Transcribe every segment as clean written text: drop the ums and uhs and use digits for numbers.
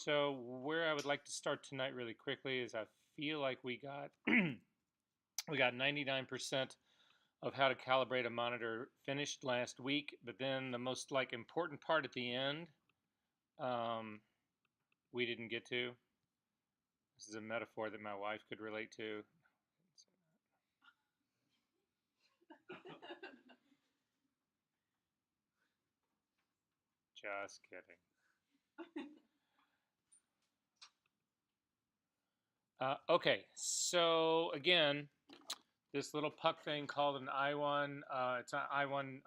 So where I would like to start tonight really quickly is I feel like we got we got 99% of how to calibrate a monitor finished last week, but then the most like important part at the end um, we didn't get to. This is a metaphor that my wife could relate to. Just kidding. Okay, so again, this little puck thing called an i1. It's an i1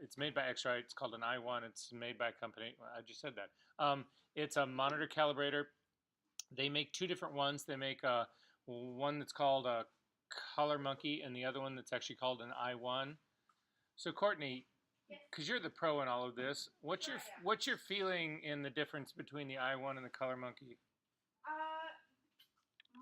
it's made by X-Rite. It's called an i1. It's made by a company. I just said that. It's a monitor calibrator. They make two different ones. They make one that's called a Color Monkey, and the other one that's actually called an i1. So Courtney, because you're the pro in all of this, what's your feeling in the difference between the i1 and the Color Monkey?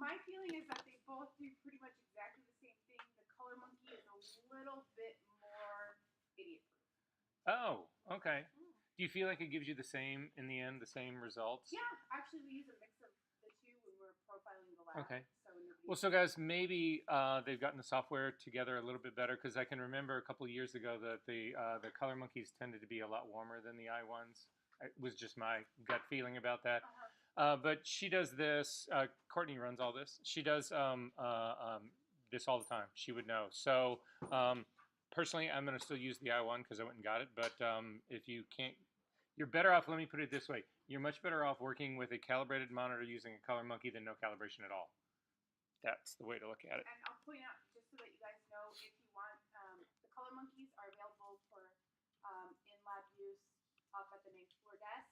My feeling is that they both do pretty much exactly the same thing. The Color Monkey is a little bit more idiot-proof. Oh, okay. Do you feel like it gives you the same, in the end, the same results? Yeah, actually we use a mix of the two when we're profiling the lab. Okay. So Well, so guys, maybe they've gotten the software together a little bit better, because I can remember a couple of years ago that the Color Monkeys tended to be a lot warmer than the i1s. It was just my gut feeling about that. But she does this. Courtney runs all this. She does this all the time. She would know. So personally, I'm going to still use the i1 because I went and got it. But if you can't, you're better off. Let me put it this way: you're much better off working with a calibrated monitor using a Color Monkey than no calibration at all. That's the way to look at it. And I'll point out, just so that you guys know, if you want, the Color Monkeys are available for in-lab use up at the main floor desk.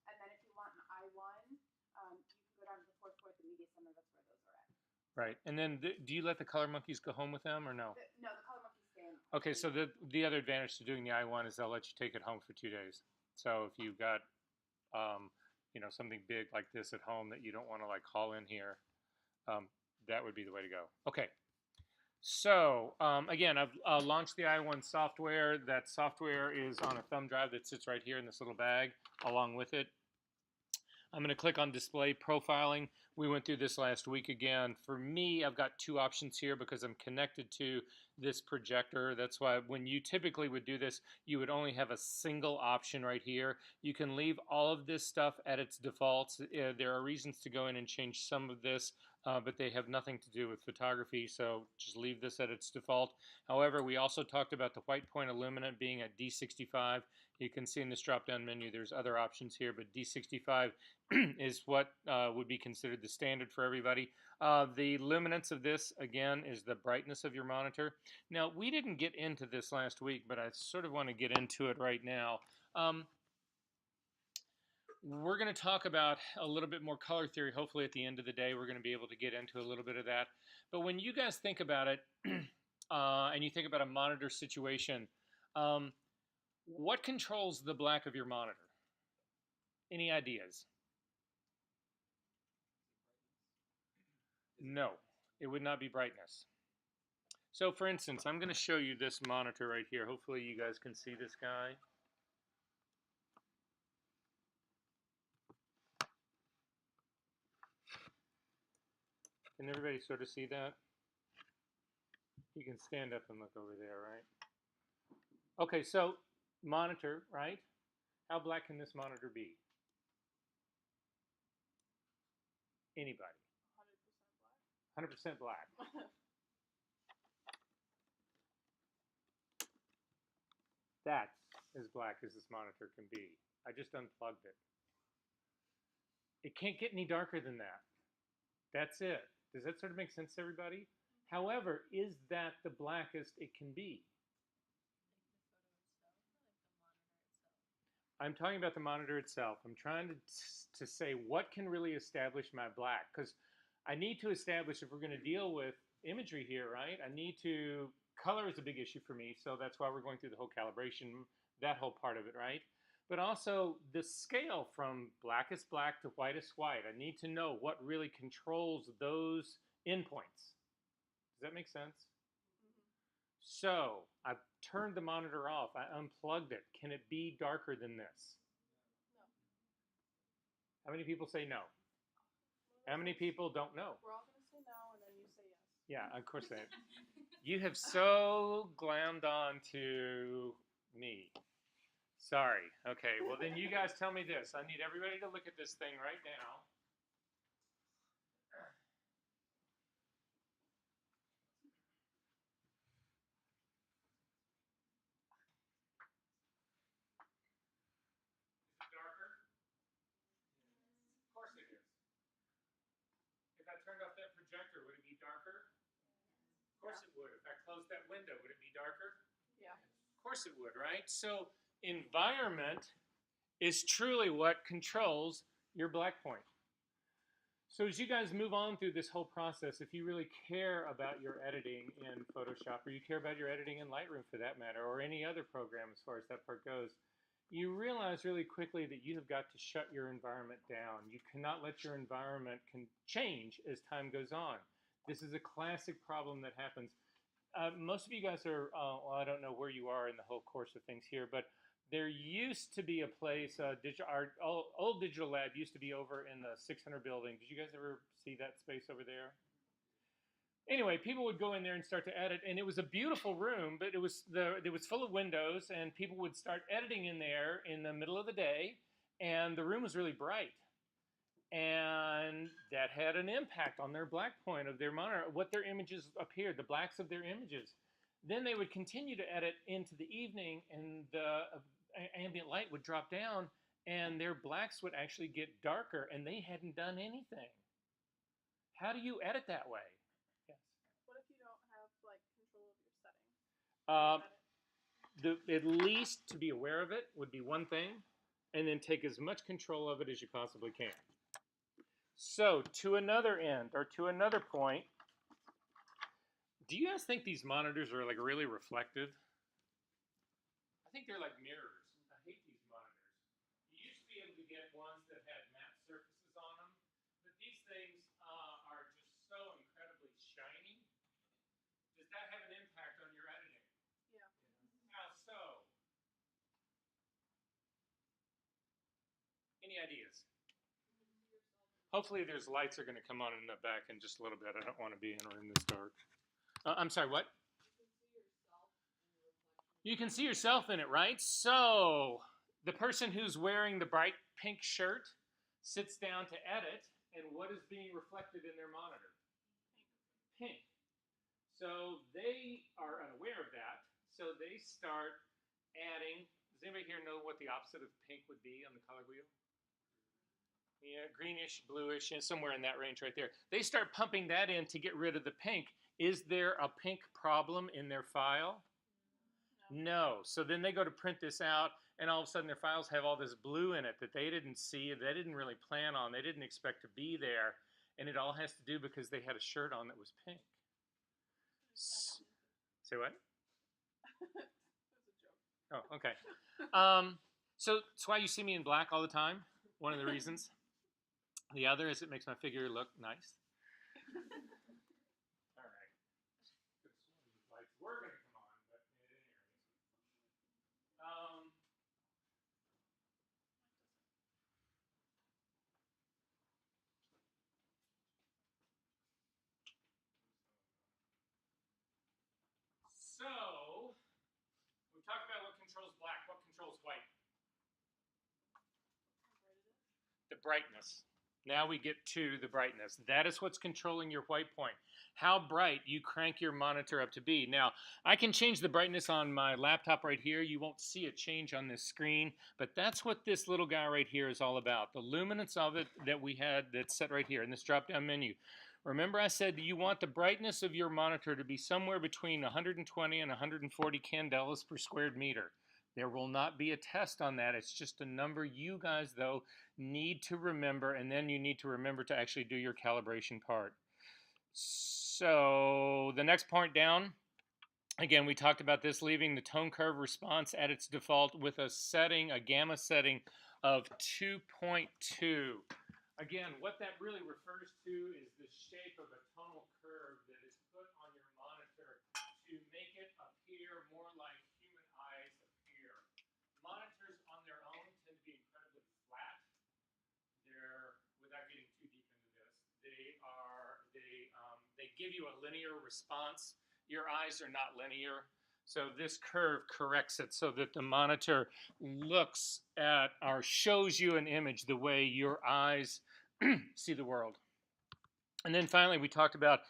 And then if you want an i1, you can go down to the fourth floor at the media center. That's where those are at. Right. And then do you let the Color Monkeys go home with them or no? No, the Color Monkeys stay in. Okay, so the other advantage to doing the i1 is they'll let you take it home for 2 days. So if you've got something big like this at home that you don't want to like haul in here, that would be the way to go. Okay. So again, I've launched the i1 software. That software is on a thumb drive that sits right here in this little bag along with it. I'm going to click on display profiling. We went through this last week again. For me, I've got two options here because I'm connected to this projector. That's why when you typically would do this, you would only have a single option right here. You can leave all of this stuff at its defaults. There are reasons to go in and change some of this, but they have nothing to do with photography, so just leave this at its default. However, we also talked about the white point illuminant being at D65. You can see in this drop-down menu there's other options here, but D65 is what would be considered the standard for everybody. The luminance of this, again, is the brightness of your monitor. Now, we didn't get into this last week, but I sort of want to get into it right now. We're going to talk about a little bit more color theory. Hopefully at the end of the day, we're going to be able to get into a little bit of that. But when you guys think about it, and you think about a monitor situation, what controls the black of your monitor? Any ideas? No, it would not be brightness. So for instance, I'm going to show you this monitor right here. Hopefully you guys can see this guy. Can everybody sort of see that? You can stand up and look over there, right? Okay, so monitor, right? How black can this monitor be? Anybody? 100% black. 100% black. That's as black as this monitor can be. I just unplugged it. It can't get any darker than that. That's it. Does that sort of make sense to everybody? However, is that the blackest it can be? I'm talking about the monitor itself. I'm trying to say what can really establish my black, because I need to establish, if we're going to deal with imagery here, right? Color is a big issue for me, so that's why we're going through the whole calibration, that whole part of it, right? But also the scale from blackest black to whitest white. I need to know what really controls those endpoints. Does that make sense? So I've turned the monitor off. I unplugged it. Can it be darker than this? How many people say no? How many people don't know? We're all gonna say no, and then you say yes. Yeah, of course they. You have so glammed on to me. Sorry. Okay. Well, then you guys tell me this. I need everybody to look at this thing right now. Is it darker? Of course it is. If I turned off that projector, would it be darker? Of course it would. If I closed that window, would it be darker? Yeah. Of course it would, right? So environment is truly what controls your black point. So as you guys move on through this whole process, if you really care about your editing in Photoshop, or you care about your editing in Lightroom for that matter, or any other program as far as that part goes, you realize really quickly that you have got to shut your environment down. You cannot let your environment change as time goes on. This is a classic problem that happens. Most of you guys are, well, I don't know where you are in the whole course of things here, but there used to be a place, our old digital lab used to be over in the 600 building. Did you guys ever see that space over there? Anyway, people would go in there and start to edit, and it was a beautiful room, but it was full of windows, and people would start editing in there in the middle of the day, and the room was really bright. And that had an impact on their black point of their monitor, what their images appeared, the blacks of their images. Then they would continue to edit into the evening, and the ambient light would drop down, and their blacks would actually get darker, and they hadn't done anything. How do you edit that way? Yes. What if you don't have like control of your setting? At least to be aware of it would be one thing, and then take as much control of it as you possibly can. So to another end, or to another point, do you guys think these monitors are like really reflective? I think they're like mirrors. I hate these monitors. You used to be able to get ones that had matte surfaces on them, but these things are just so incredibly shiny. Does that have an impact on your editing? Yeah. How so? Any ideas? Hopefully there's lights are going to come on in the back in just a little bit. I don't want to be in a room this dark. I'm sorry, what? You can see yourself in it, right? So the person who's wearing the bright pink shirt sits down to edit, and what is being reflected in their monitor? Pink. So they are unaware of that, so they start adding. Does anybody here know what the opposite of pink would be on the color wheel? Yeah, greenish, bluish, and somewhere in that range right there. They start pumping that in to get rid of the pink. Is there a pink problem in their file? No. So then they go to print this out, and all of a sudden their files have all this blue in it that they didn't see, they didn't really plan on, they didn't expect to be there, and it all has to do because they had a shirt on that was pink. Say what? Oh, okay. So that's why you see me in black all the time. One of the reasons. The other is it makes my figure look nice. All right. Lights were going to come on, but they didn't. So we talked about what controls black. What controls white? The brightness. Now we get to the brightness. That is what's controlling your white point. How bright you crank your monitor up to be. Now, I can change the brightness on my laptop right here. You won't see a change on this screen, but that's what this little guy right here is all about. The luminance of it that we had that's set right here in this drop-down menu. Remember I said you want the brightness of your monitor to be somewhere between 120 and 140 candelas per square meter. There will not be a test on that. It's just a number you guys, though, need to remember, and then you need to remember to actually do your calibration part. So the next point down, again, we talked about this, leaving the tone curve response at its default with a setting, a gamma setting of 2.2. Again, what that really refers to is the shape of a tonal curve that is put on your monitor to make it appear more like human eyes appear. Monitors on their own tend to be incredibly flat. They're give you a linear response. Your eyes are not linear. So this curve corrects it so that the monitor looks at or shows you an image the way your eyes see the world. And then finally, we talked about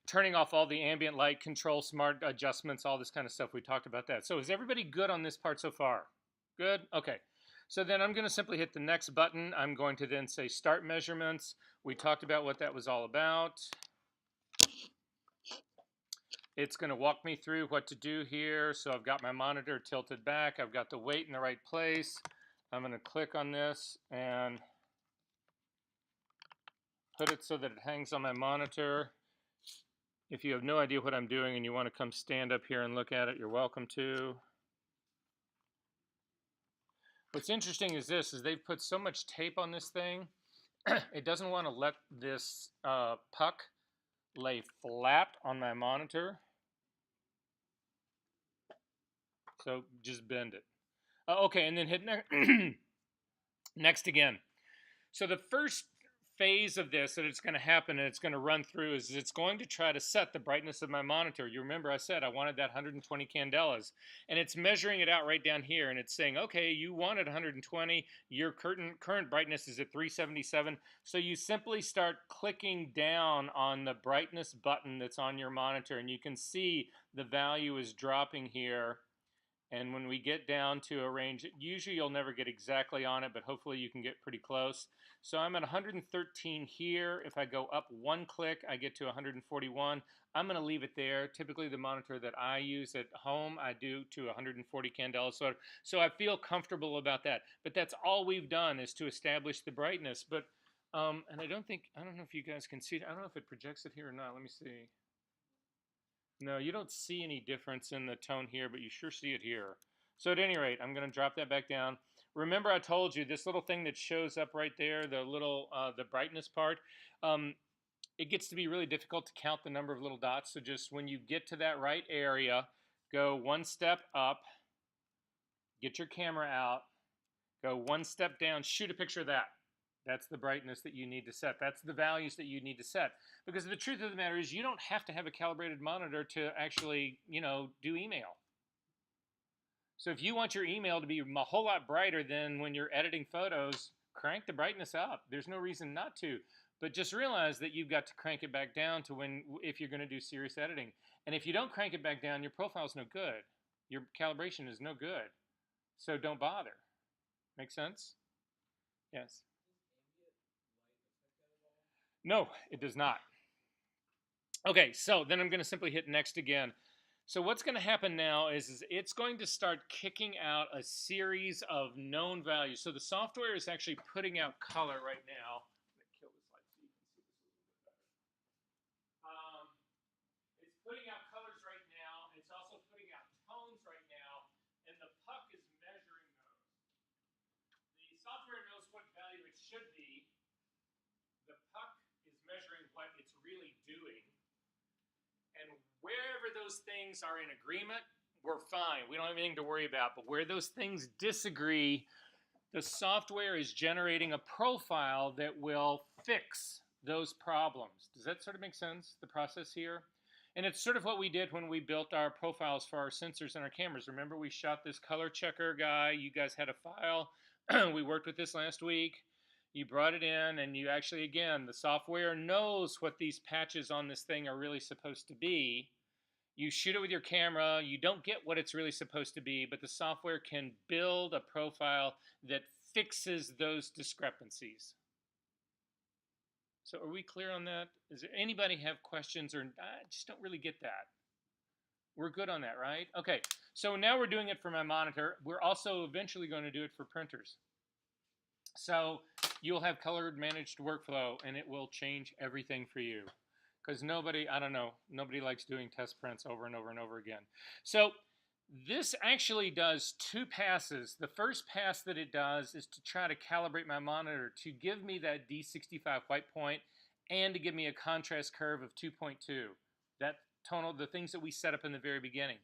turning off all the ambient light control, smart adjustments, all this kind of stuff. We talked about that. So is everybody good on this part so far? Good? Okay. So then I'm going to simply hit the next button. I'm going to then say start measurements. We talked about what that was all about. It's going to walk me through what to do here. So I've got my monitor tilted back. I've got the weight in the right place. I'm going to click on this and put it so that it hangs on my monitor. If you have no idea what I'm doing and you want to come stand up here and look at it, you're welcome to. What's interesting is this, is they've put so much tape on this thing, it doesn't want to let this puck lay flat on my monitor. So just bend it. Okay, and then hit next again. So the first phase of this that it's going to happen and it's going to run through is it's going to try to set the brightness of my monitor. You remember I said I wanted that 120 candelas, and it's measuring it out right down here, and it's saying, okay, you wanted 120, your current brightness is at 377, so you simply start clicking down on the brightness button that's on your monitor, and you can see the value is dropping here. And when we get down to a range, usually you'll never get exactly on it, but hopefully you can get pretty close. So I'm at 113 here. If I go up one click, I get to 141. I'm going to leave it there. Typically the monitor that I use at home, I do to 140 candelas. So I feel comfortable about that. But that's all we've done is to establish the brightness. But and I don't know if you guys can see it. I don't know if it projects it here or not. Let me see. No, you don't see any difference in the tone here, but you sure see it here. So at any rate, I'm going to drop that back down. Remember I told you this little thing that shows up right there, the little the brightness part, it gets to be really difficult to count the number of little dots. So just when you get to that right area, go one step up, get your camera out, go one step down, shoot a picture of that. That's the brightness that you need to set. That's the values that you need to set. Because the truth of the matter is you don't have to have a calibrated monitor to actually, do email. So if you want your email to be a whole lot brighter than when you're editing photos, crank the brightness up. There's no reason not to. But just realize that you've got to crank it back down to if you're going to do serious editing. And if you don't crank it back down, your profile's no good. Your calibration is no good. So don't bother. Make sense? Yes. No, it does not. Okay, so then I'm going to simply hit next again. So what's going to happen now is it's going to start kicking out a series of known values. So the software is actually putting out color right now. I'm going to kill this light so you can see this a little bit better. It's putting out colors right now. It's also putting out tones right now, and the puck is measuring those. The software knows what value it should be. The puck is measuring what it's really doing. And wherever those things are in agreement, we're fine. We don't have anything to worry about. But where those things disagree, the software is generating a profile that will fix those problems. Does that sort of make sense, the process here? And it's sort of what we did when we built our profiles for our sensors and our cameras. Remember, we shot this color checker guy. You guys had a file. We worked with this last week. You brought it in, and you actually, again, the software knows what these patches on this thing are really supposed to be. You shoot it with your camera. You don't get what it's really supposed to be, but the software can build a profile that fixes those discrepancies. So are we clear on that? Does anybody have questions, or I just don't really get that? We're good on that, right? Okay, so now we're doing it for my monitor. We're also eventually going to do it for printers. So you'll have colored managed workflow, and it will change everything for you. Because nobody likes doing test prints over and over and over again. So this actually does two passes. The first pass that it does is to try to calibrate my monitor to give me that D65 white point and to give me a contrast curve of 2.2. That tonal, the things that we set up in the very beginning.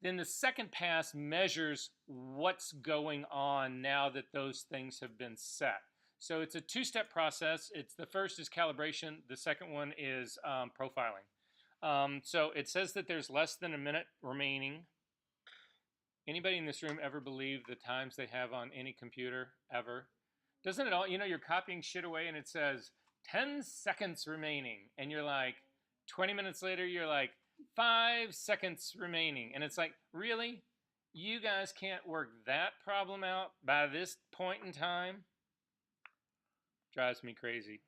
Then the second pass measures what's going on now that those things have been set. So it's a two-step process. The first is calibration. The second one is profiling. So it says that there's less than a minute remaining. Anybody in this room ever believe the times they have on any computer ever? Doesn't it all, you're copying shit away and it says 10 seconds remaining. And you're like, 20 minutes later, you're like, 5 seconds remaining. And it's like, really? You guys can't work that problem out by this point in time? Drives me crazy.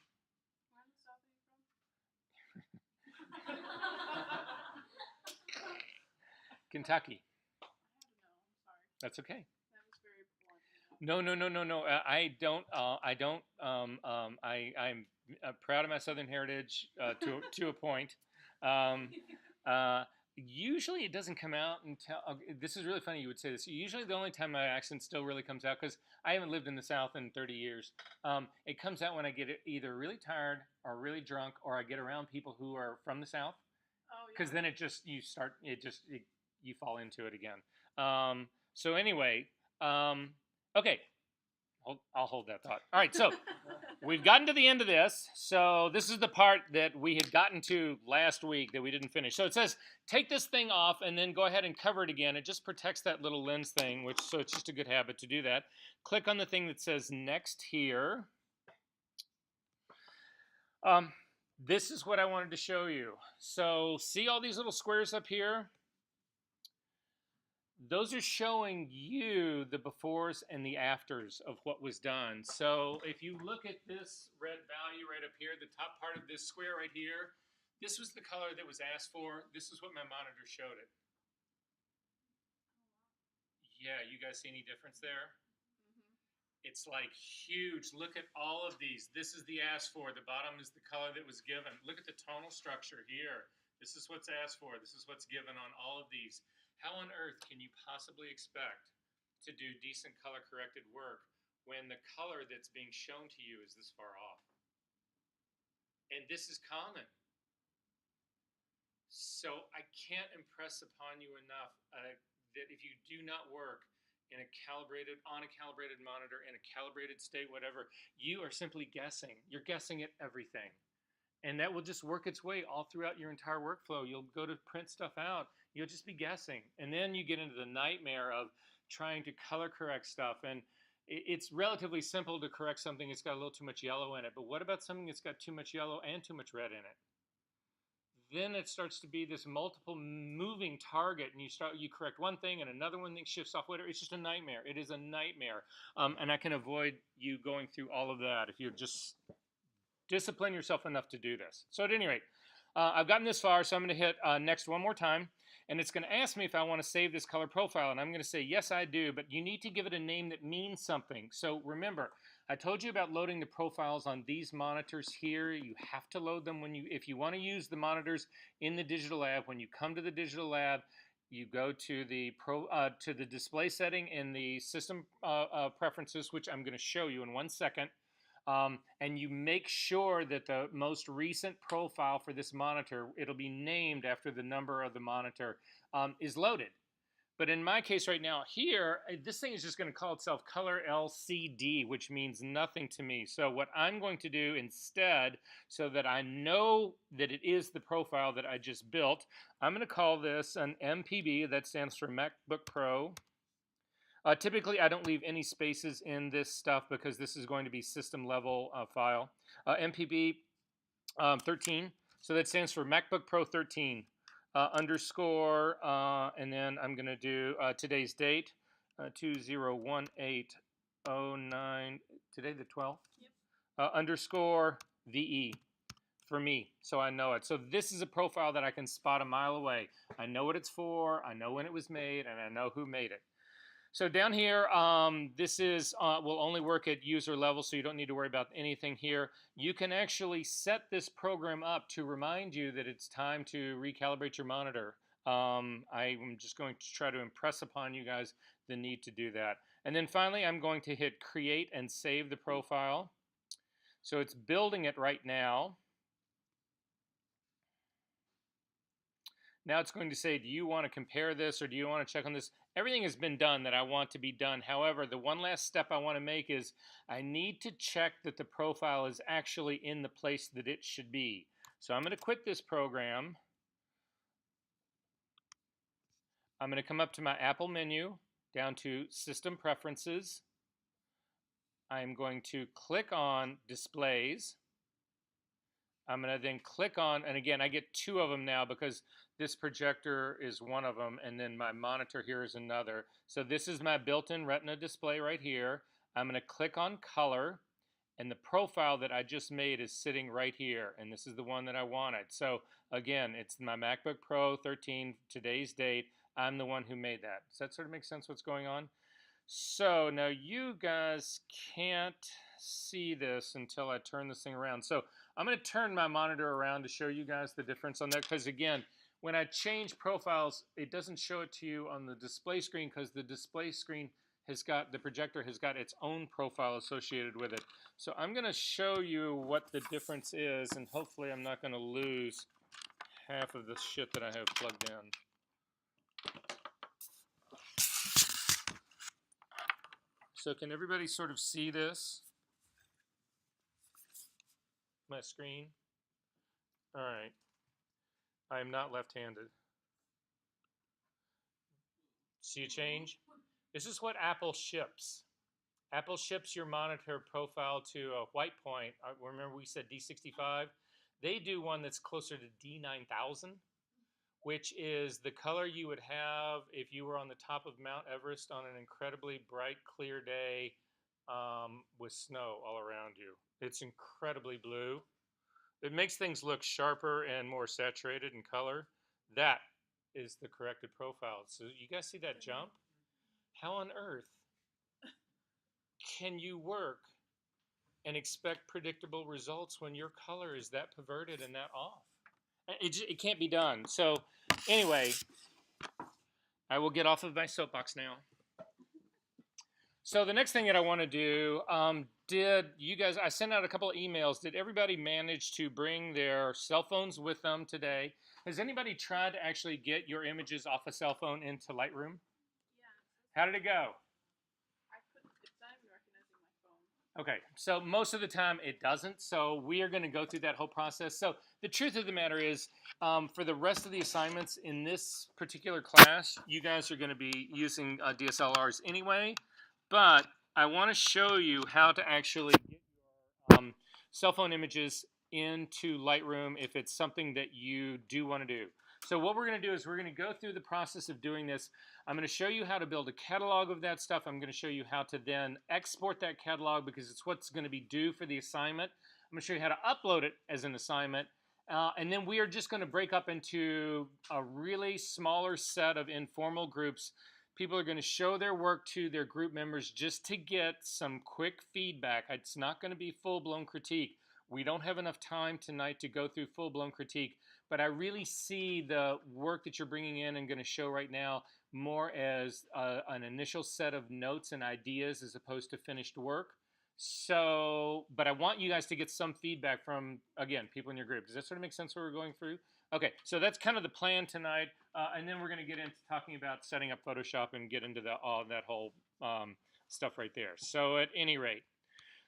Kentucky. That's okay. No. I'm proud of my Southern heritage to a point. Usually it doesn't come out until this is really funny. You would say this. Usually the only time my accent still really comes out, because I haven't lived in the South in 30 years. It comes out when I get either really tired or really drunk, or I get around people who are from the South. Because then you fall into it again. So anyway, okay, I'll hold that thought. All right, so we've gotten to the end of this. So this is the part that we had gotten to last week that we didn't finish. So it says, take this thing off and then go ahead and cover it again. It just protects that little lens thing, so it's just a good habit to do that. Click on the thing that says next here. This is what I wanted to show you. So see all these little squares up here? Those are showing you the befores and the afters of what was done. So if you look at this red value right up here, the top part of this square right here, this was the color that was asked for. This is what my monitor showed it. Yeah, you guys see any difference there? It's like huge. Look at all of these. This is the asked for. The bottom is the color that was given. Look at the tonal structure here. This is what's asked for. This is what's given on all of these. How on earth can you possibly expect to do decent color corrected work when the color that's being shown to you is this far off? And this is common. So I can't impress upon you enough that if you do not work on a calibrated monitor, in a calibrated state, whatever, you are simply guessing. You're guessing at everything. And that will just work its way all throughout your entire workflow. You'll go to print stuff out. You'll just be guessing. And then you get into the nightmare of trying to color correct stuff. And it's relatively simple to correct something that's got a little too much yellow in it. But what about something that's got too much yellow and too much red in it? Then it starts to be this multiple moving target, and you correct one thing and another one thing shifts off later. It's just a nightmare. It is a nightmare. And I can avoid you going through all of that if you just discipline yourself enough to do this. So at any rate, I've gotten this far, so I'm going to hit next one more time. And it's going to ask me if I want to save this color profile. And I'm going to say, yes, I do. But you need to give it a name that means something. So remember, I told you about loading the profiles on these monitors here. You have to load them if you want to use the monitors in the digital lab. When you come to the digital lab, you go to the display setting in the system preferences, which I'm going to show you in 1 second. And you make sure that the most recent profile for this monitor, it'll be named after the number of the monitor, is loaded. But in my case right now here, this thing is just going to call itself Color LCD, which means nothing to me. So what I'm going to do instead, so that I know that it is the profile that I just built, I'm going to call this an MPB. That stands for MacBook Pro. Typically, I don't leave any spaces in this stuff because this is going to be system level file. MPB 13, so that stands for MacBook Pro 13 underscore, and then I'm going to do today's date, 201809, today the 12th, yep. Underscore VE for me, so I know it. So this is a profile that I can spot a mile away. I know what it's for, I know when it was made, and I know who made it. So down here, this will only work at user level, so you don't need to worry about anything here. You can actually set this program up to remind you that it's time to recalibrate your monitor. I'm just going to try to impress upon you guys the need to do that. And then finally, I'm going to hit create and save the profile. So it's building it right now. Now it's going to say, do you want to compare this or do you want to check on this? Everything has been done that I want to be done. However, the one last step I want to make is I need to check that the profile is actually in the place that it should be. So I'm going to quit this program. I'm going to come up to my Apple menu, down to System Preferences. I'm going to click on Displays. I'm going to then click on, and again, I get two of them now because this projector is one of them, and then my monitor here is another. So this is my built-in Retina display right here. I'm going to click on Color, and the profile that I just made is sitting right here, and this is the one that I wanted. So again, it's my MacBook Pro 13, today's date. I'm the one who made that. Does that sort of make sense what's going on? So now you guys can't see this until I turn this thing around. So I'm going to turn my monitor around to show you guys the difference on that, because again, when I change profiles, it doesn't show it to you on the display screen because the display screen has got, the projector has got its own profile associated with it. So I'm going to show you what the difference is, and hopefully I'm not going to lose half of the shit that I have plugged in. So can everybody sort of see this? My screen? All right. I am not left-handed. See a change? This is what Apple ships. Apple ships your monitor profile to a white point. Remember we said D65? They do one that's closer to D9000, which is the color you would have if you were on the top of Mount Everest on an incredibly bright, clear day with snow all around you. It's incredibly blue. It makes things look sharper and more saturated in color. That is the corrected profile. So you guys see that jump? How on earth can you work and expect predictable results when your color is that perverted and that off? It can't be done. So anyway, I will get off of my soapbox now. So the next thing that I want to do, did you guys, I sent out a couple of emails. Did everybody manage to bring their cell phones with them today? Has anybody tried to actually get your images off a cell phone into Lightroom? Yeah. How did it go? It's not even recognizing my phone. Okay, so most of the time it doesn't, so we are going to go through that whole process. So the truth of the matter is, for the rest of the assignments in this particular class, you guys are going to be using DSLRs anyway, but I want to show you how to actually get your cell phone images into Lightroom if it's something that you do want to do. So what we're going to do is we're going to go through the process of doing this. I'm going to show you how to build a catalog of that stuff. I'm going to show you how to then export that catalog because it's what's going to be due for the assignment. I'm going to show you how to upload it as an assignment. And then we are just going to break up into a really smaller set of informal groups. People are going to show their work to their group members just to get some quick feedback. It's not going to be full-blown critique. We don't have enough time tonight to go through full-blown critique, but I really see the work that you're bringing in and going to show right now more as an initial set of notes and ideas as opposed to finished work. So, but I want you guys to get some feedback from, again, people in your group. Does that sort of make sense what we're going through? Okay, so that's kind of the plan tonight, and then we're going to get into talking about setting up Photoshop and get into all that whole stuff right there. So at any rate,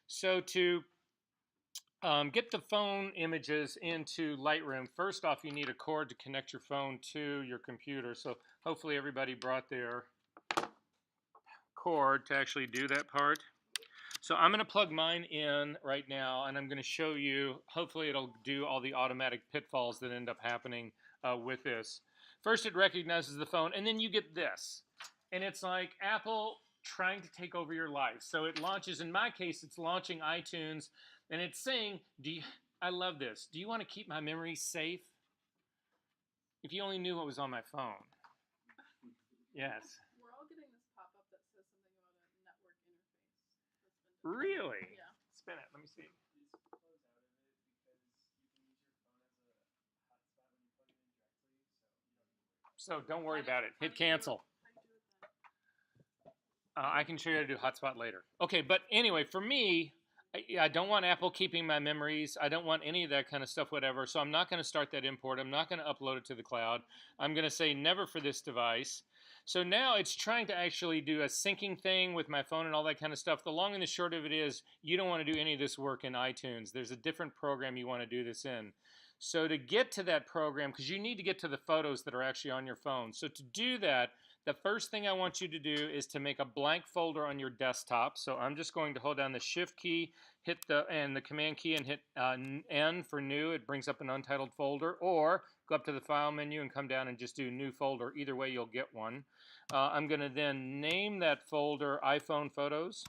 so to get the phone images into Lightroom, first off, you need a cord to connect your phone to your computer. So hopefully everybody brought their cord to actually do that part. So I'm going to plug mine in right now, and I'm going to show you, hopefully it'll do all the automatic pitfalls that end up happening with this. First, it recognizes the phone, and then you get this. And it's like Apple trying to take over your life. So it launches, in my case, it's launching iTunes, and it's saying, I love this. Do you want to keep my memories safe? If you only knew what was on my phone. Yes. We're all getting this pop-up that says something about a network interface. Really? Yeah. Spin it. Let me see. So don't worry about it. Hit cancel. I can show you how to do hotspot later. Okay, but anyway, for me, I don't want Apple keeping my memories. I don't want any of that kind of stuff, whatever. So I'm not going to start that import. I'm not going to upload it to the cloud. I'm going to say never for this device. So now it's trying to actually do a syncing thing with my phone and all that kind of stuff. The long and the short of it is you don't want to do any of this work in iTunes. There's a different program you want to do this in. So to get to that program, because you need to get to the photos that are actually on your phone. So to do that, the first thing I want you to do is to make a blank folder on your desktop. So I'm just going to hold down the Shift key, hit the Command key, and hit N for new. It brings up an untitled folder. Or go up to the File menu and come down and just do New Folder. Either way, you'll get one. I'm going to then name that folder iPhone Photos.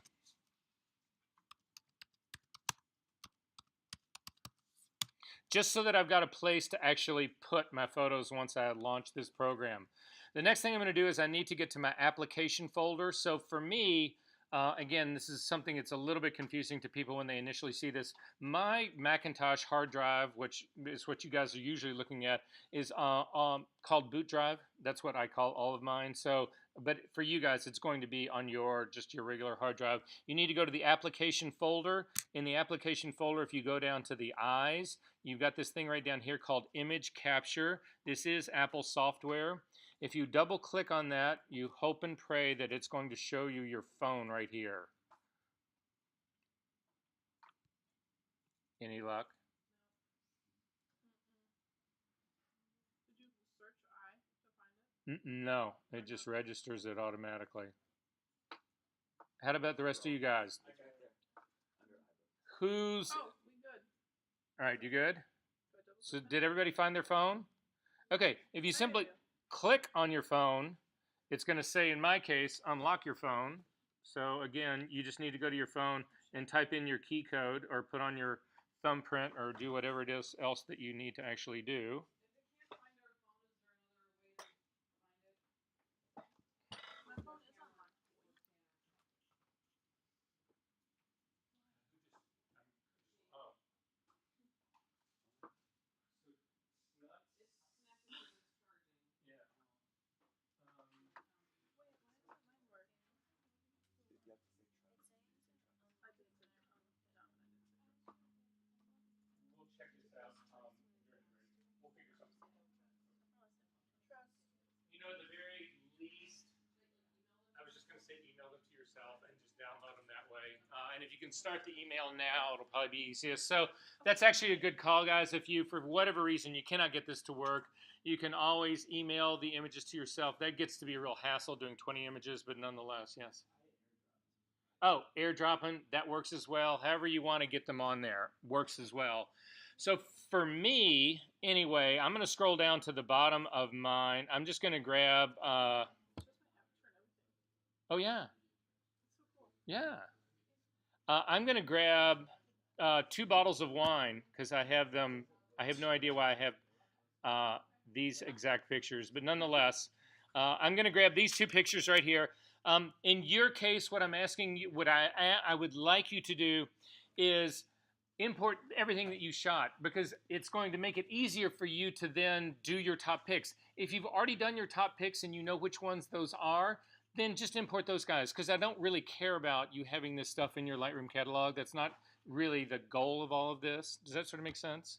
Just so that I've got a place to actually put my photos once I launch this program. The next thing I'm going to do is I need to get to my application folder. So for me, again, this is something that's a little bit confusing to people when they initially see this. My Macintosh hard drive, which is what you guys are usually looking at, is called boot drive. That's what I call all of mine. So, but for you guys, it's going to be on just your regular hard drive. You need to go to the application folder. In the application folder, if you go down to the eyes, you've got this thing right down here called image capture. This is Apple software. If you double click on that, you hope and pray that it's going to show you your phone right here. Any luck? Did you search I to find it? No, it just registers it automatically. How about the rest of you guys? Who's... Oh, we good. All right, you good? So did everybody find their phone? Okay, if you simply click on your phone, it's going to say, in my case, unlock your phone. So again, you just need to go to your phone and type in your key code or put on your thumbprint or do whatever it is else that you need to actually do. My phone is on mine. We'll check this out. We'll figure something out. You know, at the very least, I was just going to say email them to yourself and just download them that way. And if you can start the email now, it'll probably be easiest. So that's actually a good call, guys. If you, for whatever reason, you cannot get this to work, you can always email the images to yourself. That gets to be a real hassle doing 20 images, but nonetheless, yes. Oh, airdropping, that works as well. However you want to get them on there, works as well. So for me, anyway, I'm going to scroll down to the bottom of mine. I'm just going to grab, oh yeah, yeah. I'm going to grab 2 bottles of wine because I have them. I have no idea why I have these exact pictures, but nonetheless, I'm going to grab these 2 pictures right here. In your case, what I'm asking you, what I would like you to do is import everything that you shot because it's going to make it easier for you to then do your top picks. If you've already done your top picks and you know which ones those are, then just import those guys because I don't really care about you having this stuff in your Lightroom catalog. That's not really the goal of all of this. Does that sort of make sense?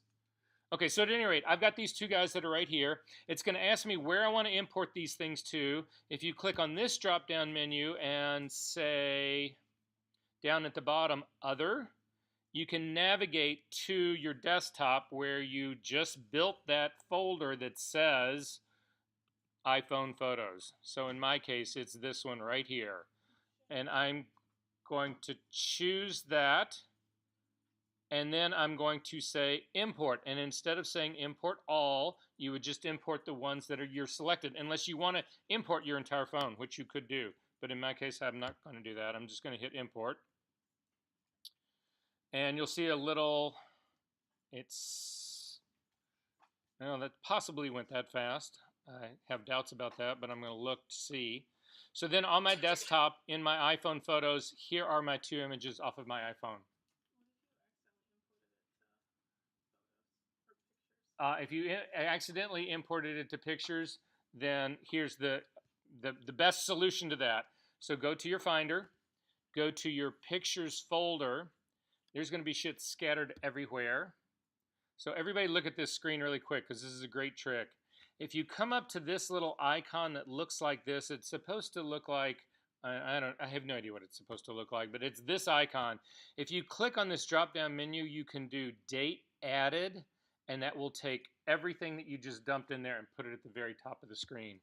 Okay, so at any rate, I've got these 2 guys that are right here. It's going to ask me where I want to import these things to. If you click on this drop-down menu and say down at the bottom, Other, you can navigate to your desktop where you just built that folder that says iPhone Photos. So in my case, it's this one right here. And I'm going to choose that. And then I'm going to say import. And instead of saying import all, you would just import the ones that are you're selected, unless you want to import your entire phone, which you could do. But in my case, I'm not going to do that. I'm just going to hit import. And you'll see a little, well, that possibly went that fast. I have doubts about that, but I'm going to look to see. So then on my desktop, in my iPhone photos, here are my 2 images off of my iPhone. If you accidentally imported it to pictures, then here's the best solution to that. So go to your Finder, go to your Pictures folder. There's going to be shit scattered everywhere. So everybody look at this screen really quick because this is a great trick. If you come up to this little icon that looks like this, it's supposed to look like, I have no idea what it's supposed to look like, but it's this icon. If you click on this drop-down menu, you can do Date Added, and that will take everything that you just dumped in there and put it at the very top of the screen.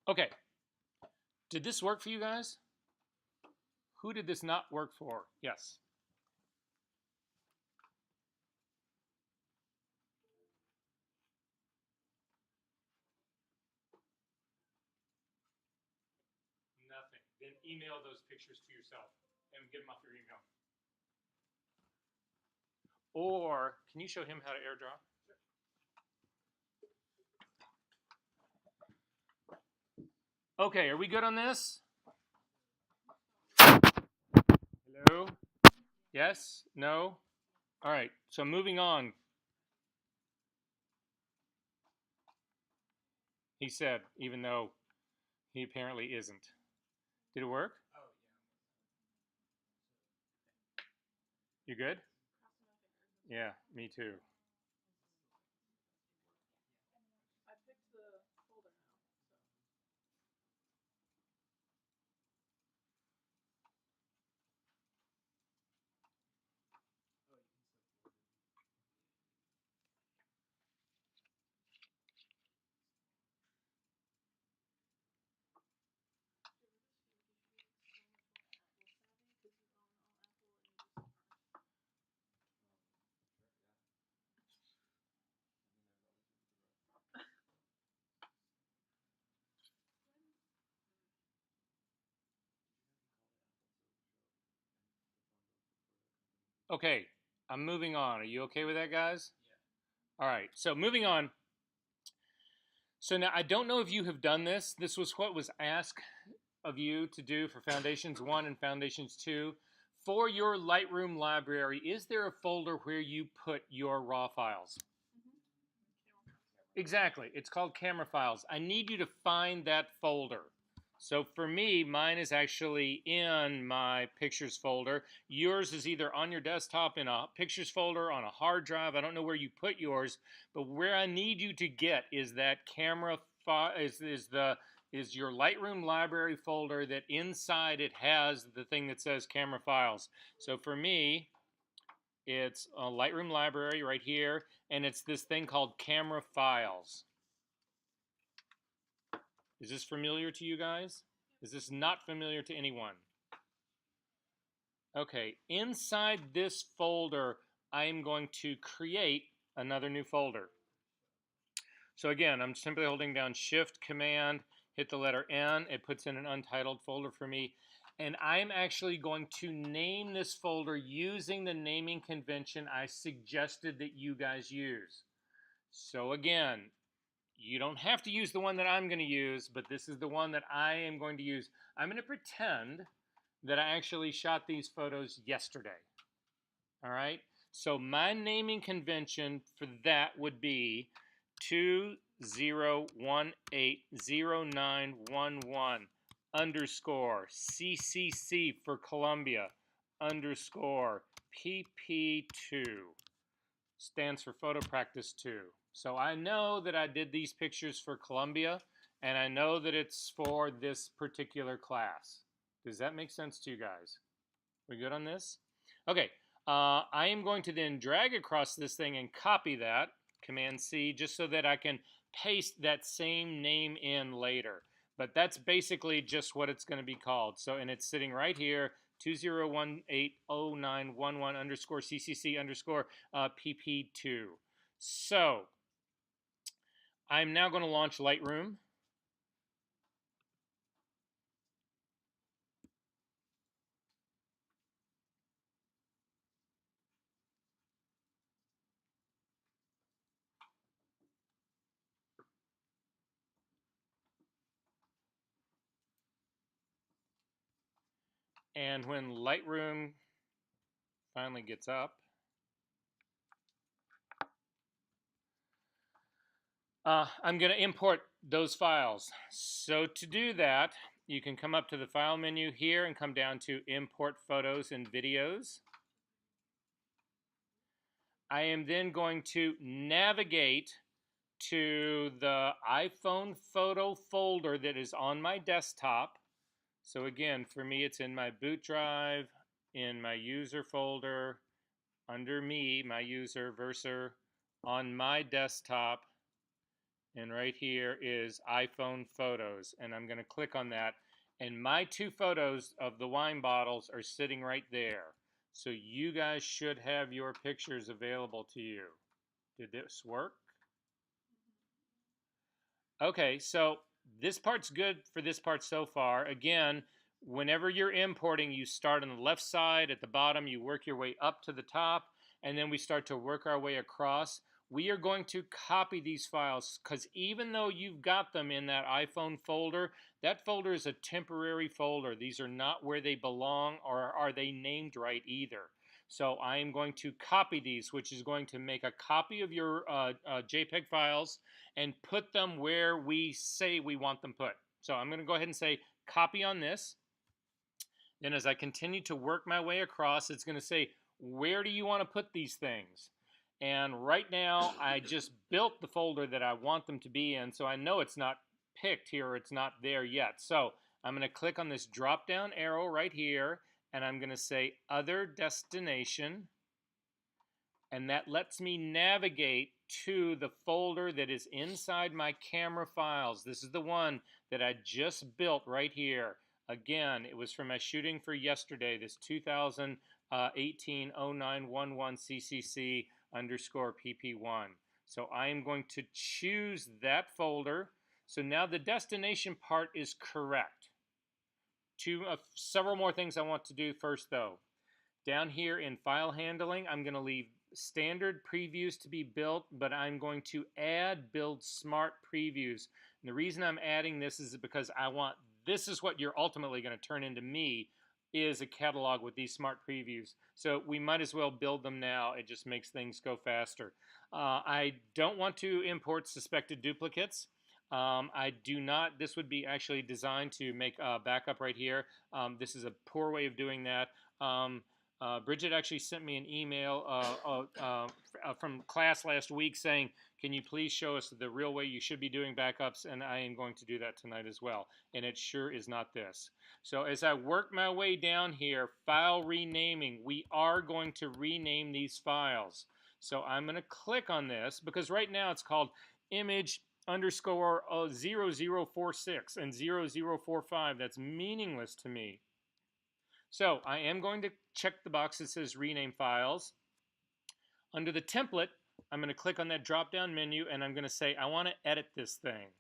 Okay. Did this work for you guys? Who did this not work for? Yes. Nothing. Then email those pictures to yourself and get them off your email. Or can you show him how to airdrop? Okay, are we good on this? Hello? Yes? No? All right, so moving on. He said, even though he apparently isn't. Did it work? Oh, You good? yeah. Yeah, me too. I picked the folder now. Okay, I'm moving on. Are you okay with that, guys? Yeah. All right, so moving on. So now I don't know if you have done this. This was what was asked of you to do for Foundations 1 and Foundations 2. For your Lightroom library, is there a folder where you put your raw files? Exactly. It's called camera files. I need you to find that folder. So for me, mine is actually in my pictures folder. Yours is either on your desktop in a pictures folder, on a hard drive. I don't know where you put yours, but where I need you to get is that camera file, is your Lightroom library folder that inside it has the thing that says camera files. So for me, it's a Lightroom library right here, and it's this thing called camera files. Is this familiar to you guys? Is this not familiar to anyone? Okay, inside this folder, I am going to create another new folder. So again, I'm simply holding down Shift, Command, hit the letter N. It puts in an untitled folder for me. And I'm actually going to name this folder using the naming convention I suggested that you guys use. So again, you don't have to use the one that I'm going to use, but this is the one that I am going to use. I'm going to pretend that I actually shot these photos yesterday. All right? So my naming convention for that would be 20180911 underscore CCC for Columbia underscore PP2 stands for photo practice 2. So I know that I did these pictures for Columbia, and I know that it's for this particular class. Does that make sense to you guys? We good on this? Okay, I am going to then drag across this thing and copy that, Command C, just so that I can paste that same name in later. But that's basically just what it's going to be called. So, and it's sitting right here, 20180911 underscore CCC underscore PP2. So, I'm now going to launch Lightroom. And when Lightroom finally gets up, I'm going to import those files. So to do that, you can come up to the File menu here and come down to Import Photos and Videos. I am then going to navigate to the iPhone photo folder that is on my desktop. So again, for me, it's in my boot drive, in my user folder, under me, my user, Verser, on my desktop, and right here is iPhone photos, and I'm going to click on that, and my 2 photos of the wine bottles are sitting right there. So you guys should have your pictures available to you. Did this work? Okay, so this part's good for this part so far. Again, whenever you're importing, you start on the left side at the bottom, you work your way up to the top, and then we start to work our way across. We are going to copy these files because even though you've got them in that iPhone folder, that folder is a temporary folder. These are not where they belong, or are they named right either. So I am going to copy these, which is going to make a copy of your JPEG files and put them where we say we want them put. So I'm going to go ahead and say copy on this. Then as I continue to work my way across, it's going to say, where do you want to put these things? And right now, I just built the folder that I want them to be in, so I know it's not picked here, it's not there yet. So I'm going to click on this drop-down arrow right here, and I'm going to say Other Destination, and that lets me navigate to the folder that is inside my camera files. This is the one that I just built right here. Again, it was from my shooting for yesterday, this 2018 0911 CCC _PP1. So I am going to choose that folder. So now the destination part is correct. Several more things I want to do first though. Down here in file handling, I'm going to leave standard previews to be built, but I'm going to add build smart previews. And the reason I'm adding this is because this is what you're ultimately going to turn into me, is a catalog with these smart previews. So we might as well build them now. It just makes things go faster. I don't want to import suspected duplicates. I do not. This would be actually designed to make a backup right here. This is a poor way of doing that. Bridget actually sent me an email from class last week saying, can you please show us the real way you should be doing backups? And I am going to do that tonight as well. And it sure is not this. So as I work my way down here, file renaming, we are going to rename these files. So I'm going to click on this because right now it's called image underscore 0046 and 0045. That's meaningless to me. So I am going to check the box that says rename files. Under the template, I'm going to click on that drop-down menu and I'm going to say I want to edit this thing.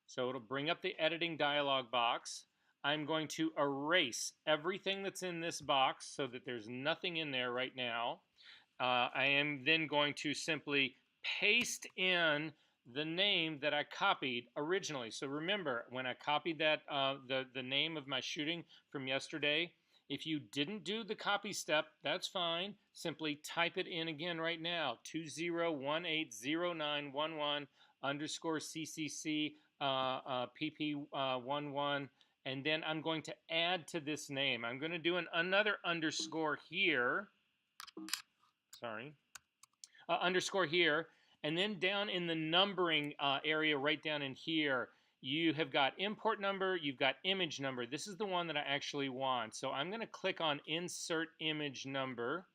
So it'll bring up the editing dialog box. I'm going to erase everything that's in this box so that there's nothing in there right now. I am then going to simply paste in the name that I copied originally. So remember, when I copied that the name of my shooting from yesterday, if you didn't do the copy step, that's fine. Simply type it in again right now, 20180911 underscore CCC PP11, and then I'm going to add to this name. I'm going to do another underscore here. Sorry. Underscore here, and then down in the numbering area right down in here, you have got import number, you've got image number. This is the one that I actually want. So I'm going to click on insert image number,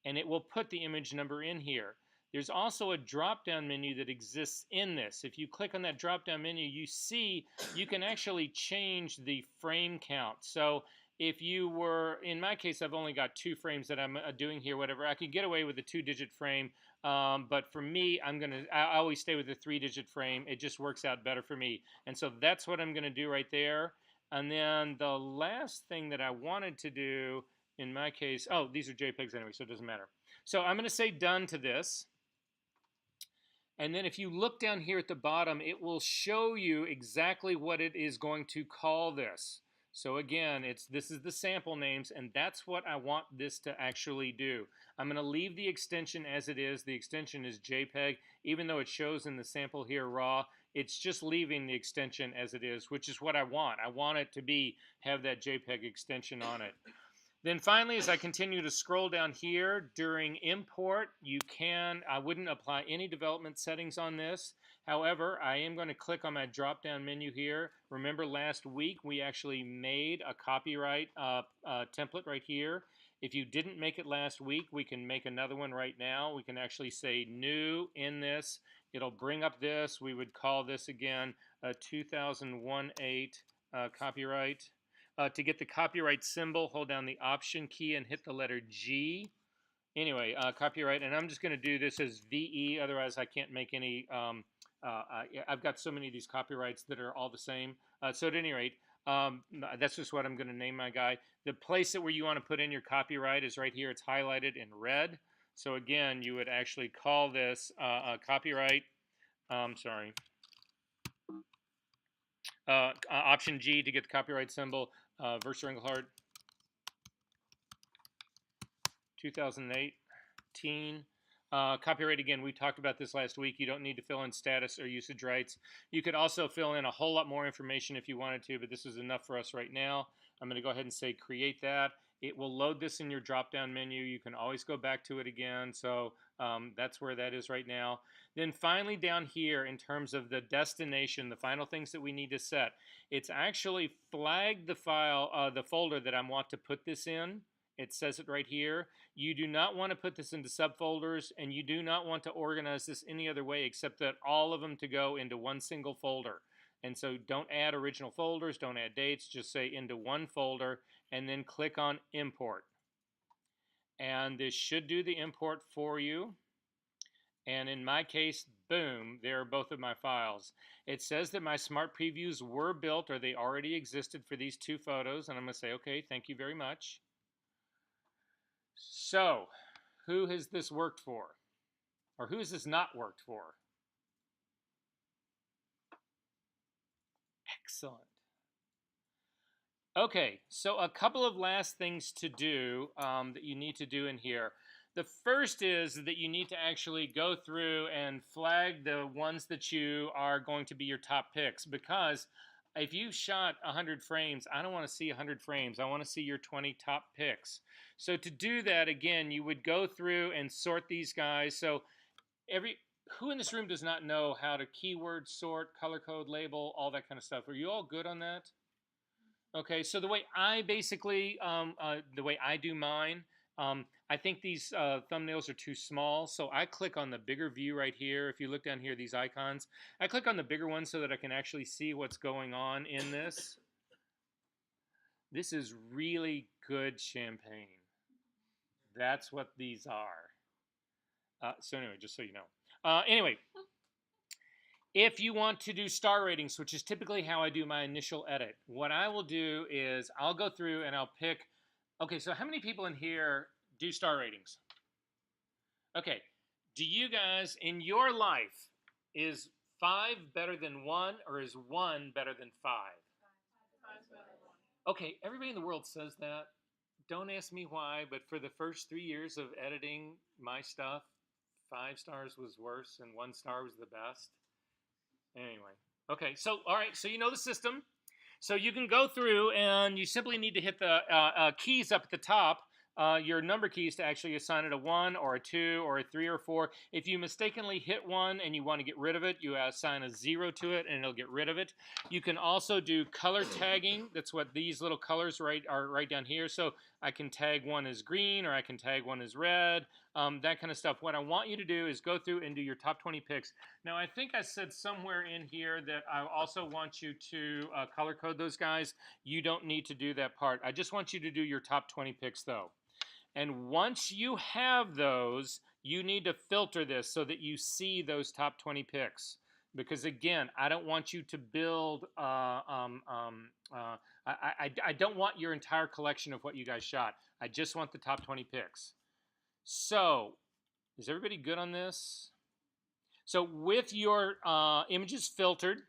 and it will put the image number in here. There's also a drop-down menu that exists in this. If you click on that drop-down menu, you see you can actually change the frame count. So if you were, in my case, I've only got 2 frames that I'm doing here, whatever. I could get away with a 2-digit frame, but for me, I always stay with a 3-digit frame. It just works out better for me. And so that's what I'm going to do right there. And then the last thing that I wanted to do, in my case, oh, these are JPEGs anyway, so it doesn't matter. So I'm going to say done to this. And then if you look down here at the bottom, it will show you exactly what it is going to call this. So again, this is the sample names, and that's what I want this to actually do. I'm going to leave the extension as it is. The extension is JPEG. Even though it shows in the sample here raw, it's just leaving the extension as it is, which is what I want. I want it to have that JPEG extension on it. Then finally, as I continue to scroll down here, during import, I wouldn't apply any development settings on this. However, I am going to click on my drop-down menu here. Remember last week, we actually made a copyright template right here. If you didn't make it last week, we can make another one right now. We can actually say new in this. It'll bring up this. We would call this again a 2001-8 copyright. To get the copyright symbol, hold down the Option key and hit the letter G. Anyway, copyright, and I'm just going to do this as VE, otherwise I can't make any, I've got so many of these copyrights that are all the same. So at any rate, that's just what I'm going to name my guy. The place that where you want to put in your copyright is right here. It's highlighted in red. So again, you would actually call this copyright, sorry, Option G to get the copyright symbol, Versa Engelhardt, 2018. Copyright, again, we talked about this last week. You don't need to fill in status or usage rights. You could also fill in a whole lot more information if you wanted to, but this is enough for us right now. I'm going to go ahead and say create that. It will load this in your drop-down menu. You can always go back to it again. So that's where that is right now. Then finally down here, in terms of the destination, the final things that we need to set, it's actually flagged the file, the folder that I want to put this in. It says it right here. You do not want to put this into subfolders, and you do not want to organize this any other way except that all of them to go into one single folder. And so don't add original folders, don't add dates, just say into one folder, and then click on Import. And this should do the import for you. And in my case, boom, there are both of my files. It says that my smart previews were built, or they already existed for these two photos, and I'm going to say, okay, thank you very much. So, who has this worked for? Or who has this not worked for? Excellent. Okay, so a couple of last things to do that you need to do in here. The first is that you need to actually go through and flag the ones that you are going to be your top picks, because if you shot 100 frames, I don't want to see 100 frames. I want to see your 20 top picks. So to do that, again, you would go through and sort these guys. So who in this room does not know how to keyword sort, color code, label, all that kind of stuff? Are you all good on that? Okay, so the way I basically, the way I do mine, I think these thumbnails are too small, so I click on the bigger view right here. If you look down here, these icons, I click on the bigger one so that I can actually see what's going on in this. This is really good champagne. That's what these are. So anyway, just so you know. Anyway, if you want to do star ratings, which is typically how I do my initial edit, what I will do is I'll go through and I'll pick, okay, so how many people in here do star ratings? Okay, do you guys, in your life, is 5 better than 1, or is 1 better than 5? 5's better than 1. Okay, everybody in the world says that. Don't ask me why, but for the first 3 years of editing my stuff, 5 stars was worse and 1 star was the best. Anyway, okay, so all right, so you know the system. So you can go through and you simply need to hit the keys up at the top, your number keys, to actually assign it a 1 or a 2 or a 3 or 4. If you mistakenly hit 1 and you want to get rid of it, you assign a 0 to it and it'll get rid of it. You can also do color tagging. That's what these little colors are right down here. So I can tag one as green, or I can tag one as red, that kind of stuff. What I want you to do is go through and do your top 20 picks. Now, I think I said somewhere in here that I also want you to color code those guys. You don't need to do that part. I just want you to do your top 20 picks, though. And once you have those, you need to filter this so that you see those top 20 picks. Because again, I don't want you to build, I don't want your entire collection of what you guys shot. I just want the top 20 picks. So, is everybody good on this? So with your images filtered,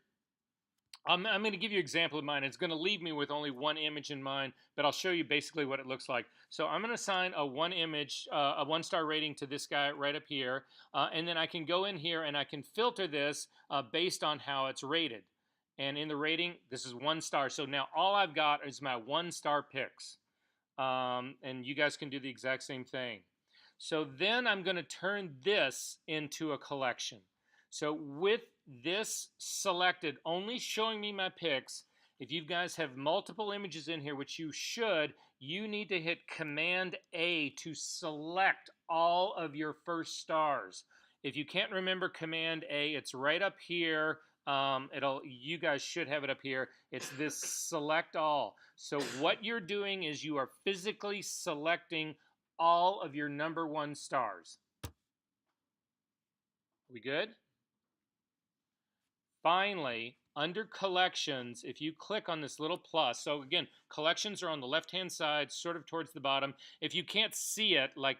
I'm going to give you an example of mine. It's going to leave me with only one image in mind, but I'll show you basically what it looks like. So I'm going to assign a 1 image, a 1-star rating to this guy right up here, and then I can go in here and I can filter this based on how it's rated. And in the rating, this is 1 star. So now all I've got is my 1-star picks, and you guys can do the exact same thing. So then I'm going to turn this into a collection. So with this selected, only showing me my picks, if you guys have multiple images in here, which you should, you need to hit Command A to select all of your first stars. If you can't remember Command A, it's right up here. You guys should have it up here. It's this select all. So what you're doing is you are physically selecting all of your number 1 stars. We good? Finally, under collections, if you click on this little plus, so again, collections are on the left-hand side, sort of towards the bottom. If you can't see it, like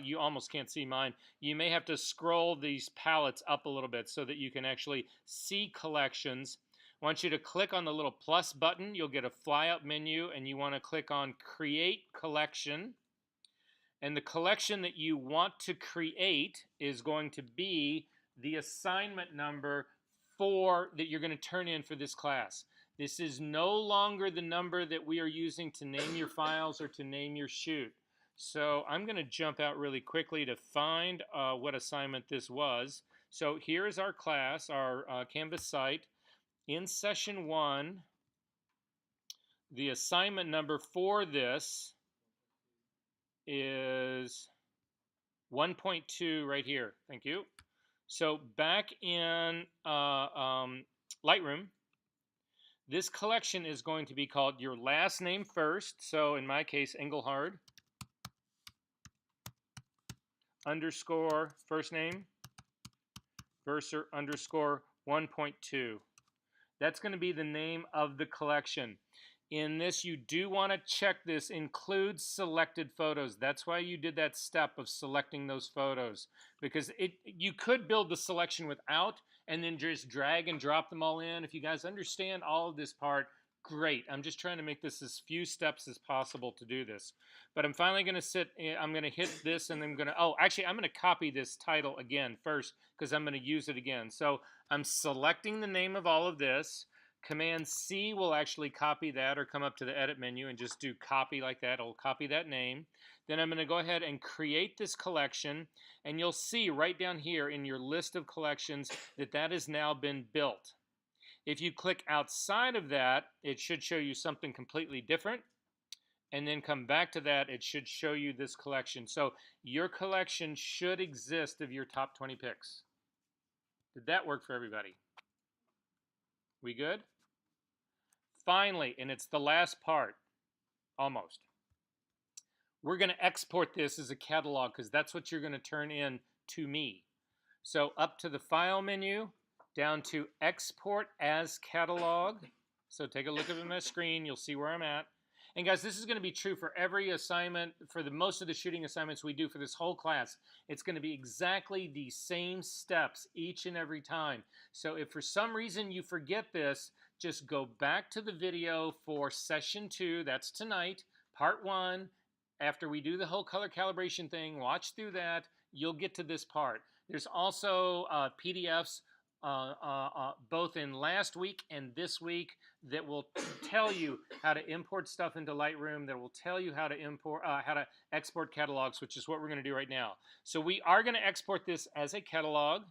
you almost can't see mine, you may have to scroll these palettes up a little bit so that you can actually see collections. I want you to click on the little plus button. You'll get a fly-up menu, and you want to click on Create Collection. And the collection that you want to create is going to be the assignment number that you're going to turn in for this class. This is no longer the number that we are using to name your files or to name your shoot. So I'm going to jump out really quickly to find what assignment this was. So here is our class, our Canvas site. In session 1, the assignment number for this is 1.2 right here. Thank you. So back in Lightroom, this collection is going to be called your last name first. So in my case, Engelhard underscore first name Verser underscore 1.2. That's going to be the name of the collection. In this, you do want to check this includes selected photos. That's why you did that step of selecting those photos, because you could build the selection without and then just drag and drop them all in. If you guys understand all of this part, great. I'm just trying to make this as few steps as possible to do this. But I'm finally going to I'm going to hit this, and I'm going to, actually, I'm going to copy this title again first because I'm going to use it again. So I'm selecting the name of all of this. Command C will actually copy that, or come up to the edit menu and just do copy like that. It'll copy that name. Then I'm going to go ahead and create this collection, and you'll see right down here in your list of collections that that has now been built. If you click outside of that, it should show you something completely different, and then come back to that, it should show you this collection. So your collection should exist of your top 20 picks. Did that work for everybody? We good? Finally, and it's the last part, almost. We're going to export this as a catalog because that's what you're going to turn in to me. So up to the File menu, down to Export as Catalog. So take a look at my screen. You'll see where I'm at. And guys, this is going to be true for every assignment, for most of the shooting assignments we do for this whole class. It's going to be exactly the same steps each and every time. So if for some reason you forget this, just go back to the video for session 2. That's tonight, part 1. After we do the whole color calibration thing, watch through that. You'll get to this part. There's also PDFs both in last week and this week that will tell you how to import stuff into Lightroom, that will tell you how to export catalogs, which is what we're going to do right now. So we are going to export this as a catalog.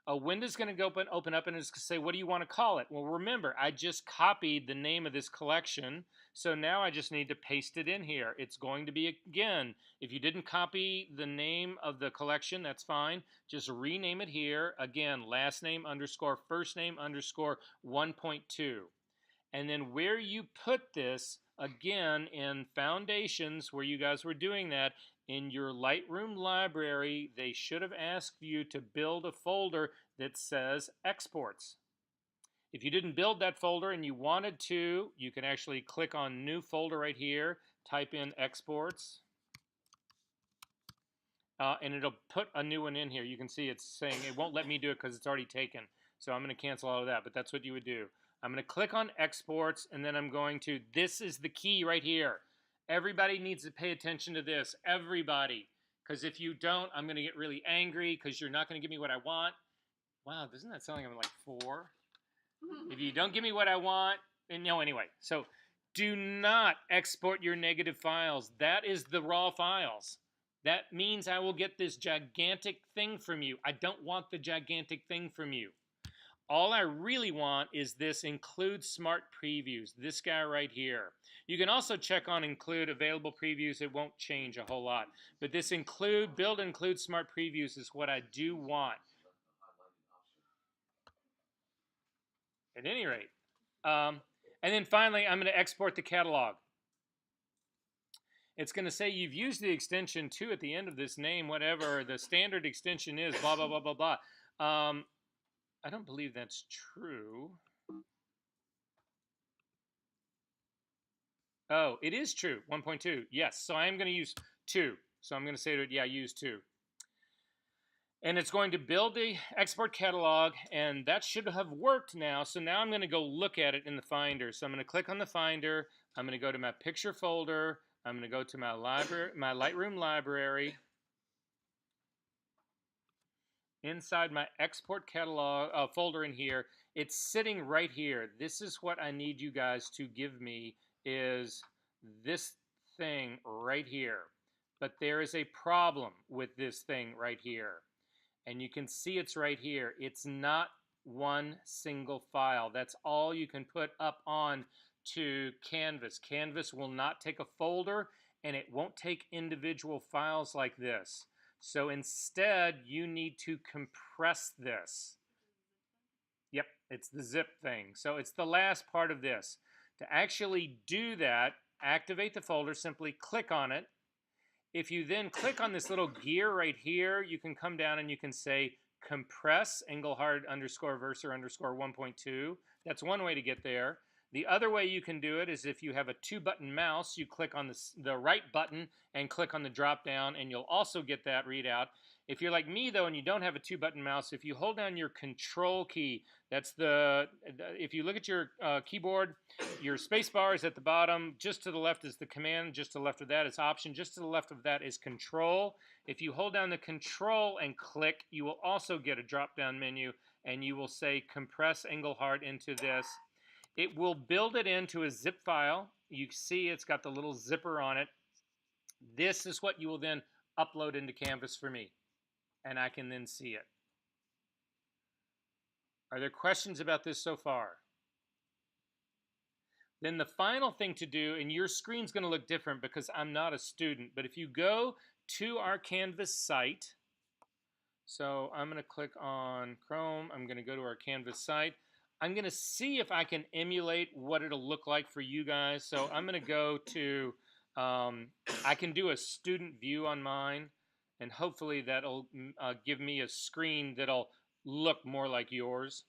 A window's going to open up, and it's going to say, what do you want to call it? Well, remember, I just copied the name of this collection, so now I just need to paste it in here. It's going to be, again, if you didn't copy the name of the collection, that's fine. Just rename it here. Again, last name underscore first name underscore 1.2. And then where you put this, again, in Foundations, where you guys were doing that, in your Lightroom library, they should have asked you to build a folder that says Exports. If you didn't build that folder and you wanted to, you can actually click on New Folder right here, type in Exports, and it'll put a new one in here. You can see it's saying it won't let me do it because it's already taken. So I'm going to cancel all of that, but that's what you would do. I'm going to click on Exports, and then I'm going to, this is the key right here. Everybody needs to pay attention to this. Everybody. Because if you don't, I'm going to get really angry because you're not going to give me what I want. Wow, doesn't that sound like I'm like 4? If you don't give me what I want, and no, anyway. So do not export your negative files. That is the raw files. That means I will get this gigantic thing from you. I don't want the gigantic thing from you. All I really want is this include smart previews, this guy right here. You can also check on include available previews. It won't change a whole lot. But this build include smart previews is what I do want. At any rate. And then finally, I'm going to export the catalog. It's going to say you've used the extension 2 at the end of this name, whatever the standard extension is, blah, blah, blah, blah, blah. I don't believe that's true. Oh, it is true, 1.2. Yes, so I am going to use 2. So I'm going to say to it, yeah, use 2. And it's going to build the export catalog, and that should have worked now. So now I'm going to go look at it in the Finder. So I'm going to click on the Finder. I'm going to go to my picture folder. I'm going to go to my Lightroom library. Inside my export catalog folder in here, it's sitting right here. This is what I need you guys to give me, is this thing right here. But there is a problem with this thing right here. And you can see it's right here. It's not one single file. That's all you can put up on to Canvas. Canvas will not take a folder, and it won't take individual files like this. So instead, you need to compress this. Yep, it's the zip thing. So it's the last part of this. To actually do that, activate the folder, simply click on it. If you then click on this little gear right here, you can come down and you can say compress Engelhard _ Verser _ 1.2. That's one way to get there. The other way you can do it is if you have a 2-button mouse, you click on the right button and click on the drop down, and you'll also get that readout. If you're like me, though, and you don't have a 2-button mouse, if you hold down your control key, that's if you look at your keyboard, your space bar is at the bottom. Just to the left is the command. Just to the left of that is option. Just to the left of that is control. If you hold down the control and click, you will also get a drop-down menu, and you will say compress Engelhard into this. It will build it into a zip file. You see it's got the little zipper on it. This is what you will then upload into Canvas for me, and I can then see it. Are there questions about this so far? Then the final thing to do, and your screen's going to look different because I'm not a student, but if you go to our Canvas site, so I'm going to click on Chrome, I'm going to go to our Canvas site. I'm going to see if I can emulate what it'll look like for you guys. So I'm going to go to, I can do a student view on mine, and hopefully that'll give me a screen that'll look more like yours.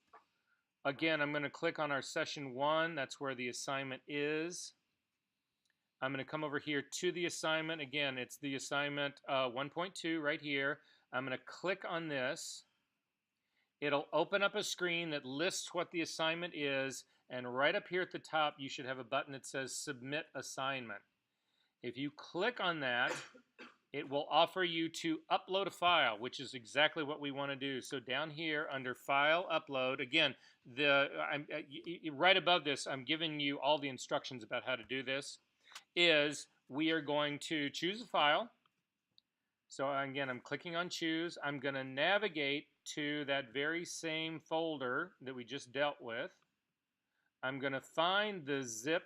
Again, I'm going to click on our session 1. That's where the assignment is. I'm going to come over here to the assignment. Again, it's the assignment 1.2 right here. I'm going to click on this. It'll open up a screen that lists what the assignment is, and right up here at the top, you should have a button that says Submit Assignment. If you click on that, it will offer you to upload a file, which is exactly what we want to do. So down here under File, Upload, again, right above this, I'm giving you all the instructions about how to do this, is we are going to choose a file. So again, I'm clicking on Choose. I'm going to navigate to that very same folder that we just dealt with. I'm going to find the zip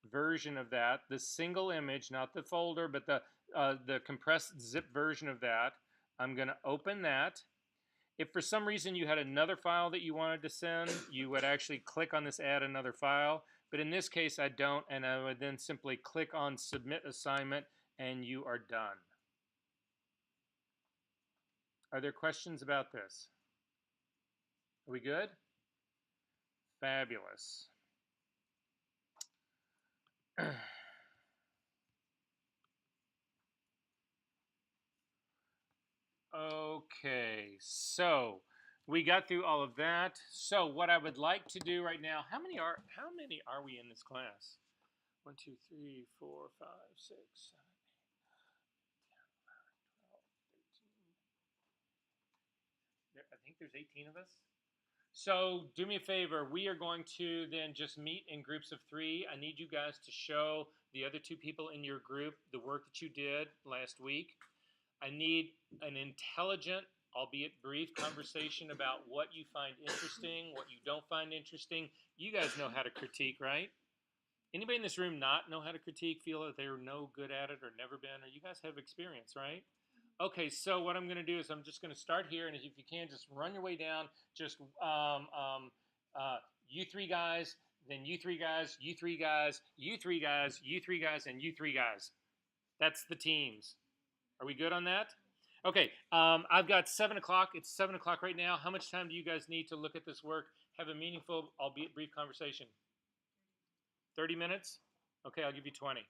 version of that, the single image, not the folder, but the compressed zip version of that. I'm going to open that. If for some reason you had another file that you wanted to send, you would actually click on this Add Another File. But in this case, I don't, and I would then simply click on Submit Assignment, and you are done. Are there questions about this? Are we good? Fabulous. Okay, so we got through all of that. So what I would like to do right now, how many are we in this class? 1, 2, 3, 4, 5, 6, 7, 8, 9, 10, 11, 12, 13. I think there's 18 of us. So do me a favor. We are going to then just meet in groups of 3. I need you guys to show the other 2 people in your group the work that you did last week. I need an intelligent, albeit brief, conversation about what you find interesting, what you don't find interesting. You guys know how to critique, right? Anybody in this room not know how to critique, feel that they're no good at it or never been, or you guys have experience, right? Okay, so what I'm going to do is I'm just going to start here, and if you can, just run your way down. Just you three guys, then you three guys, you three guys, you three guys, you three guys, and you three guys. That's the teams. Are we good on that? Okay, I've got 7 o'clock. It's 7 o'clock right now. How much time do you guys need to look at this work, have a meaningful, albeit brief conversation? 30 minutes? Okay, I'll give you 20.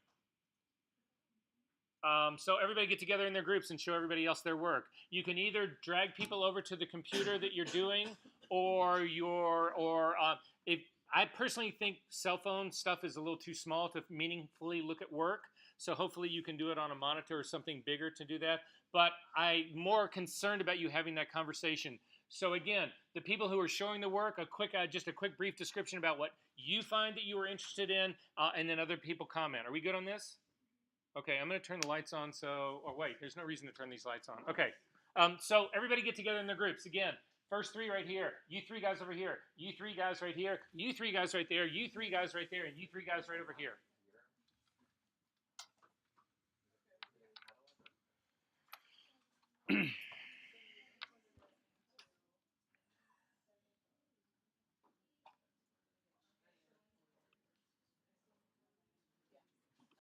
So everybody get together in their groups and show everybody else their work. You can either drag people over to the computer that you're doing, or if I personally think cell phone stuff is a little too small to meaningfully look at work. So hopefully you can do it on a monitor or something bigger to do that. But I'm more concerned about you having that conversation. So again, the people who are showing the work, just a quick brief description about what you find that you are interested in, and then other people comment. Are we good on this? Okay, I'm going to turn the lights on. Wait, there's no reason to turn these lights on. Okay, so everybody get together in their groups. Again, first three right here. You three guys over here. You three guys right here. You three guys right there. You three guys right there. And you three guys right over here.